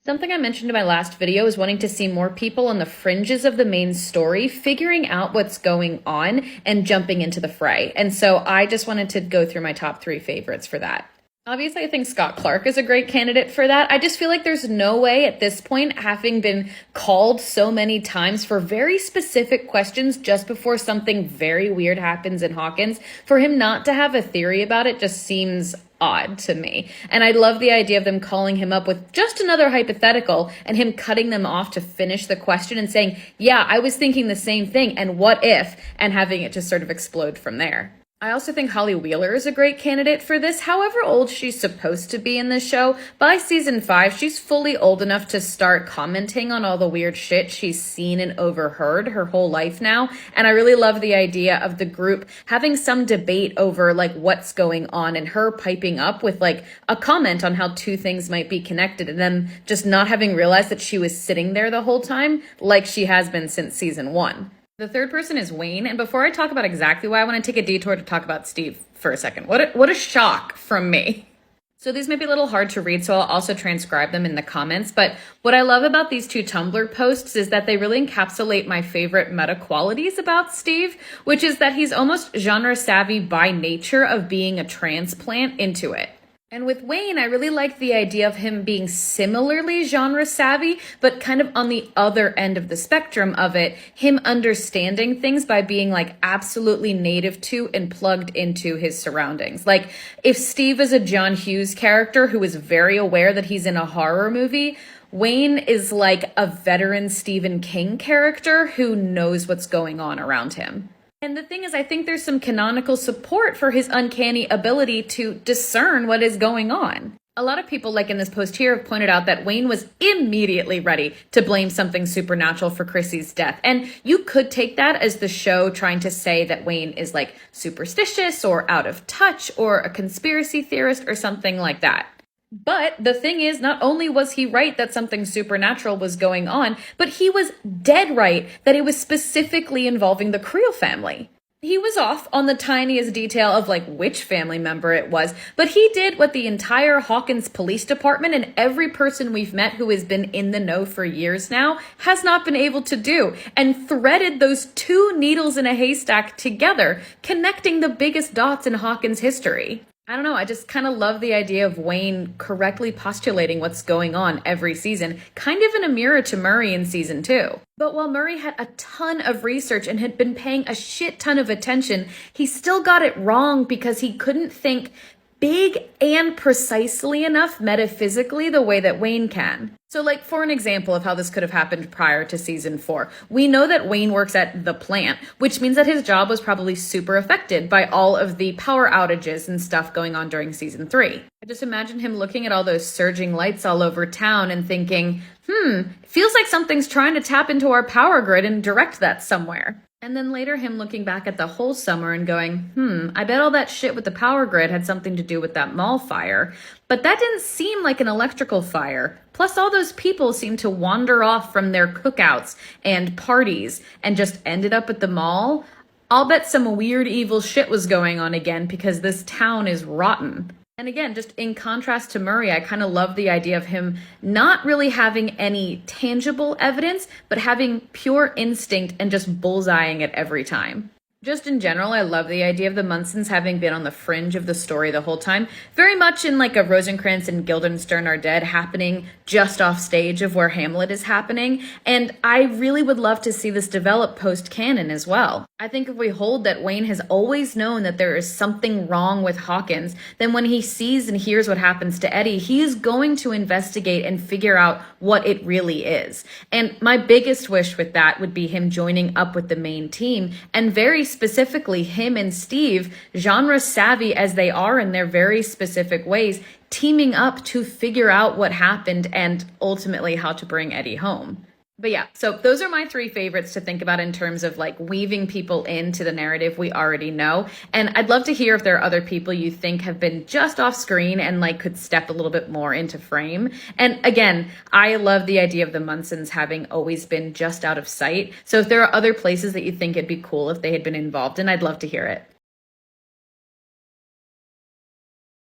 Something I mentioned in my last video is wanting to see more people on the fringes of the main story, figuring out what's going on and jumping into the fray. And so I just wanted to go through my top 3 favorites for that. Obviously, I think Scott Clark is a great candidate for that. I just feel like there's no way at this point, having been called so many times for very specific questions just before something very weird happens in Hawkins, for him not to have a theory about it just seems odd to me. And I love the idea of them calling him up with just another hypothetical and him cutting them off to finish the question and saying, yeah, I was thinking the same thing, and what if, and having it just sort of explode from there. I also think Holly Wheeler is a great candidate for this. However old she's supposed to be in the show, by season 5, she's fully old enough to start commenting on all the weird shit she's seen and overheard her whole life now. And I really love the idea of the group having some debate over like what's going on and her piping up with like a comment on how 2 things might be connected and them just not having realized that she was sitting there the whole time like she has been since season 1. The third person is Wayne, and before I talk about exactly why, I want to take a detour to talk about Steve for a second. What a shock from me. So these may be a little hard to read, so I'll also transcribe them in the comments, but what I love about these 2 Tumblr posts is that they really encapsulate my favorite meta qualities about Steve, which is that he's almost genre savvy by nature of being a transplant into it. And with Wayne, I really like the idea of him being similarly genre savvy, but kind of on the other end of the spectrum of it, him understanding things by being like absolutely native to and plugged into his surroundings. Like if Steve is a John Hughes character who is very aware that he's in a horror movie, Wayne is like a veteran Stephen King character who knows what's going on around him. And the thing is, I think there's some canonical support for his uncanny ability to discern what is going on. A lot of people, like in this post here, have pointed out that Wayne was immediately ready to blame something supernatural for Chrissy's death. And you could take that as the show trying to say that Wayne is like superstitious or out of touch or a conspiracy theorist or something like that. But the thing is, not only was he right that something supernatural was going on, but he was dead right that it was specifically involving the Creel family. He was off on the tiniest detail of like which family member it was, but he did what the entire Hawkins Police Department and every person we've met who has been in the know for years now has not been able to do, and threaded those 2 needles in a haystack together, connecting the biggest dots in Hawkins history. I don't know, I just kind of love the idea of Wayne correctly postulating what's going on every season, kind of in a mirror to Murray in season 2. But while Murray had a ton of research and had been paying a shit ton of attention, he still got it wrong because he couldn't think big and precisely enough metaphysically the way that Wayne can. So like for an example of how this could have happened prior to season 4, we know that Wayne works at the plant, which means that his job was probably super affected by all of the power outages and stuff going on during season 3. I just imagine him looking at all those surging lights all over town and thinking, it feels like something's trying to tap into our power grid and direct that somewhere. And then later him looking back at the whole summer and going, I bet all that shit with the power grid had something to do with that mall fire. But that didn't seem like an electrical fire. Plus all those people seemed to wander off from their cookouts and parties and just ended up at the mall. I'll bet some weird evil shit was going on again because this town is rotten. And again, just in contrast to Murray, I kind of love the idea of him not really having any tangible evidence, but having pure instinct and just bullseyeing it every time. Just in general, I love the idea of the Munsons having been on the fringe of the story the whole time. Very much in like a Rosencrantz and Guildenstern Are Dead happening just off stage of where Hamlet is happening. And I really would love to see this develop post-canon as well. I think if we hold that Wayne has always known that there is something wrong with Hawkins, then when he sees and hears what happens to Eddie, he is going to investigate and figure out what it really is. And my biggest wish with that would be him joining up with the main team, and very specifically him and Steve, genre savvy as they are in their very specific ways, teaming up to figure out what happened and ultimately how to bring Eddie home. But yeah, so those are my 3 favorites to think about in terms of like weaving people into the narrative we already know. And I'd love to hear if there are other people you think have been just off screen and like could step a little bit more into frame. And again, I love the idea of the Munsons having always been just out of sight. So if there are other places that you think it'd be cool if they had been involved in, I'd love to hear it.